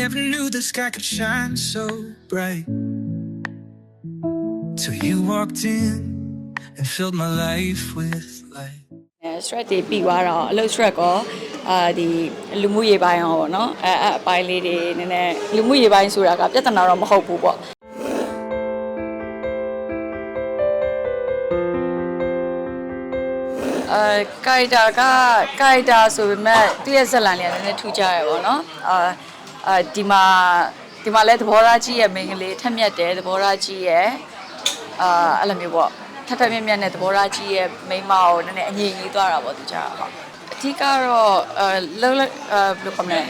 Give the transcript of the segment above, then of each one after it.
never knew the sky could shine so bright till you walked in and filled my life with light. stress တွေပြီးသွားတော့အလုပ် stress ကောဒီလူမှုရေးပိုင်းရောပေါ့နော်အပိုင်းလေးတွေနည်းနည်းလူမှုရေးပိုင်းဆိုတာကပြဿနာတော့မဟုတ်ဘူးပေါ့character ဆိုပေမဲ့သူ့ရဲ့ဇာတ်လမ်းလေးကနည်းနည်းထူးခြားရပေါ့နော်ဒီမှာလဲသဘောထားကြီးရဲ့မိန်းကလေးထက်မြက်တယ်သဘောထားကြီးရဲ့အဲ့လိုမျိုးပေါ့ထပ်မြက်နဲ့သဘောထားကြီးရဲ့မိန်းမကိုနည်းနည်းအငြိမ်ကြီးသွားတာပေါ့သူကြာဟုတ်အဓိကတော့လုံးဘယ်လိုခေါ်မလဲ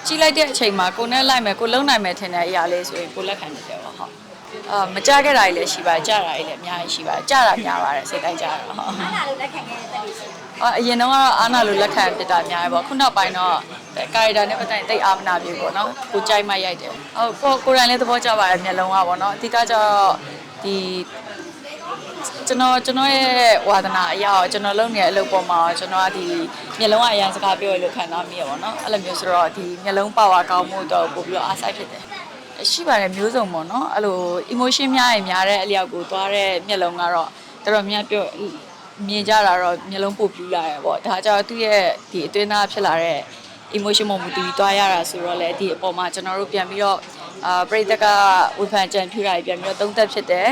ကြီးလိုက်တဲ့အချိန်မှာကိုနဲ့လိုက်မယ်ကိုလုံးနိုင်မယ်ထင်တဲ့အရာလေးဆိုရင်ကိုလက်ခံနေတယ်ပေါ့ဟုတ်မကြခဲ့တာကြီးလည်းရှိပါကြတာကြီးလည်းအများကြီးရှိပါကြတာများပါတယ်စိတ်တိုင်းကြတာဟုတ်အားနာလို့လက်ခံခဲ့တဲ့တက်လေးရှိအရင်တော့အားနာလို့လက်ခံပြတာများတယ်ပေါ့ခုနောက်ပိုင်းတော့ကာရီတာနဲ့ပတ်သက်တိတ်အားမနာပြေပေါ့နော်ကိုကြိုက်မှရိုက်တယ်ဟုတ်ကိုယ်တိုင်လည်းသဘောကျပါတယ်မျက်လုံးကပေါ့နော်အဓိကကျတော့ဒီကျွန်တော်ရဲ့ဝါသနာအရာကိုကျွန်တော်လုပ်နေတဲ့အလုပ်ပေါ်မှာကျွန်တော်ကဒီမျက်လုံးကအရင်စကားပြောရလို့ခံစားမိရပါတော့အဲ့လိုမျိုးဆိုတော့ဒီမျက်လုံးပါဝါကောင်းမှုတော့ပို့ပြီးတော့အားစိုက်ဖြစ်တယ်ရှိပါတယ်မျိုးစုံပေါ့နော်အဲ့လို emotion များတဲ့အလျောက်ကိုသွားတဲ့မျက်လုံးကတော့တော်တော်များပြောမြင်ကြတာတော့မျက်လုံးပို့ပြူလာတယ်ပေါ့ဒါကြောင့်သူ့ရဲ့ဒီအတွင်းသားဖြစ်လာတဲ့ emotion ပုံမူတည်ပြီးသွားရတာဆိုတော့လေဒီအပေါ်မှာကျွန်တော်တို့ပြန်ပြီးတော့ပရိသတ်ကဝေဖန်ကြံဖြူတာပြန်ပြီးတော့သုံးသက်ဖြစ်တယ်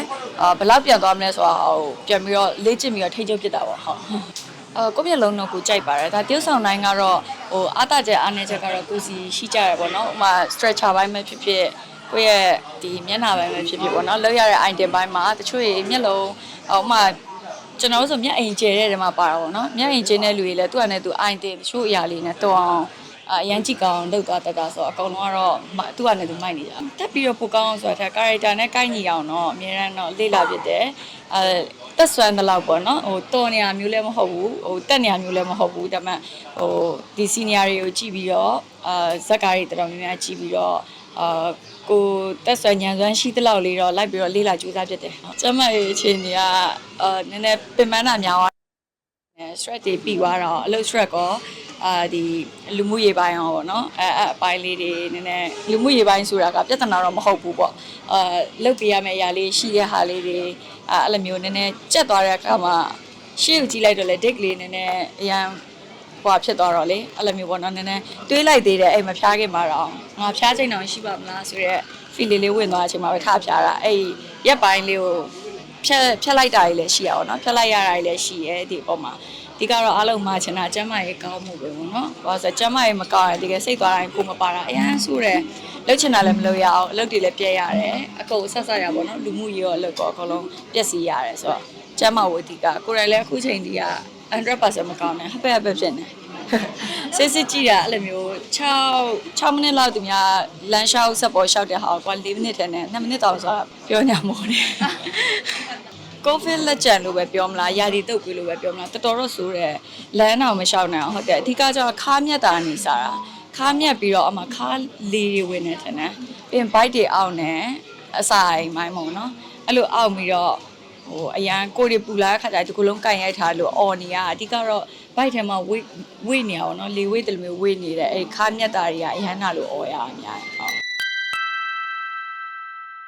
ဘယ်လောက်ပြန်သွားမလဲဆိုတာဟိုပြန်ပြီးတော့လေ့ကျင့်ပြီးတော့ထိချုပ်ဖြစ်တာပေါ့ဟုတ်ကိုမျက်လုံးတော့ကိုကြိုက်ပါတယ်ဒါtiêuဆောင်တိုင်းကတော့ဟိုအားတချက်အားနေချက်ကတော့ကိုစီရှိကြရပေါ့နော်ဥမာ stretcher ဘိုင်းပဲဖြစ်ဖြစ်ကိုယ့်ရဲ့ဒီမျက်နှာဘိုင်းပဲဖြစ်ဖြစ်ပေါ့နော်လောက်ရတဲ့ item ဘိုင်းမှာတချို့မျက်လုံးဥမာကျွန်တော်တို့ဆိုမျက်အိမ်ကျဲတဲ့နေရာမှာပါတာပေါ့နော်မျက်အိမ်ကျဲတဲ့လူတွေလည်းသူ့အနေနဲ့သူ item တချို့အရာလေးနဲ့တော်အောင်အရန်ကြည့်ကောင်းလောက်သွားတတ်တာဆိုတော့အကောင်လုံးကတော့သူ့အနေနဲ့သူမိုက်နေကြတက်ပြီးတော့ပိုကောင်းအောင်ဆိုတာ character နဲ့ကိုက်ညီအောင်တော့အများအားတော့လေ့လာဖြစ်တယ်တက်ဆွမ်းတဲ့လောက်ပေါ့နော်ဟိုတော်နေရာမျိုးလည်းမဟုတ်ဘူးဟိုတက်နေရာမျိုးလည်းမဟုတ်ဘူးဒါပေမဲ့ဟိုဒီ senior တွေကိုကြည့်ပြီးတော့ဇက်ကားတွေတော်တော်များများကြည့်ပြီးတော့ကိုတက်ဆွမ်းညံစွမ်းရှိတဲ့လောက်လေးတော့လိုက်ပြီးတော့လေ့လာကြိုးစားဖြစ်တယ်ကျမရဲ့အခြေအနေကနည်းနည်းပင်ပန်းတာများသွားstress တွေပြီးသွားတော့အလုပ် stress ကောဒီလူမှုရေးပိုင်းရောပေါ့နော်အပိုင်းလေးတွေနည်းနည်းလူမှုရေးပိုင်းဆိုတာကပြဿနာတော့မဟုတ်ဘူးပေါ့လုပ်ပြရမယ့်အရာလေးရှိတဲ့ဟာလေးတွေအဲ့လိုမျိုးနည်းနည်းကြက်သွားတဲ့အခါမှာရှေ့ကိုကြည့်လိုက်တော့လေ dick လေးနည်းနည်းအရန်ဟိုဖြစ်သွားတော့လေအဲ့လိုမျိုးပေါ့နော်နည်းနည်းတွေးလိုက်သေးတယ်အဲ့မဖျားခင်မှာတော့ငါဖျားချိန်တော့ရှိပါမလားဆိုတော့ feel လေးဝင်သွားတဲ့အချိန်မှာပဲထဖျားတာအဲ့ရက်ပိုင်းလေးကိုဖြတ်လိုက်တာကြီးလည်းရှိရပါတော့နော်ဖြတ်လိုက်ရတာကြီးလည်းရှိရဲဒီအပေါ်မှာဒီကတော့အားလုံးမှာချင်တာကျမ်းမာရေးကောင်းမှုပဲပေါ့နော်။ဘာလို့ဆိုကျမ်းမာရေးမကောင်းရင်တကယ်စိတ်သွားတိုင်းကိုမပါတာအရန်ဆိုးတယ်။လှုပ်ချင်တာလည်းမလုပ်ရအောင်အလုပ်တွေလည်းပြည့်ရတယ်။အကုန်ဆက်ရပါတော့နော်။လူမှုရေးရောအလုပ်ကောအကုန်လုံးပြည့်စည်ရတယ်ဆိုတော့ကျမ်းမာဝေဒီကကိုယ်တိုင်လည်းအခုချိန်ဒီက 100% မကောင်းနဲ့ဟပ်ပဲဖြစ်နေ။စစ်ကြည့်တာအဲ့လိုမျိုး6မိနစ်လောက်သူများလမ်းလျှောက်ဆက်ပေါ်လျှောက်တဲ့ဟာကွာ4မိနစ်ထဲနဲ့2မိနစ်တောင်ဆိုပြောညာမို့တယ်။ COVID လက်ကျန်လို့ပဲပြောမလားယာဒီတုတ်ပြီးလို့ပဲပြောမလားတော်တော့ဆိုးတယ်လမ်းတော့မလျှောက်နိုင်အောင်ဟုတ်တယ်အဓိကကျတော့ခါးမြက်တာနေစားတာခါးမြက်ပြီးတော့အမခါးလေးတွေဝင်နေတယ်နော်ပြီးရင် bite တွေအောက်နေအဆိုင်မိုင်းမုံနော်အဲ့လိုအောက်ပြီးတော့ဟိုအရန်ကိုတွေပူလာတဲ့ခါကျဒီကုလုံးကန်ရိုက်ထားလို့အော်နေရအဓိကတော့ bite ထဲမှာဝေ့နေရအောင်နော်လေဝေ့တယ်လို့မျိုးဝေ့နေတယ်အဲ့ခါးမြက်တာတွေကအရန်နာလို့အော်ရအများဟုတ်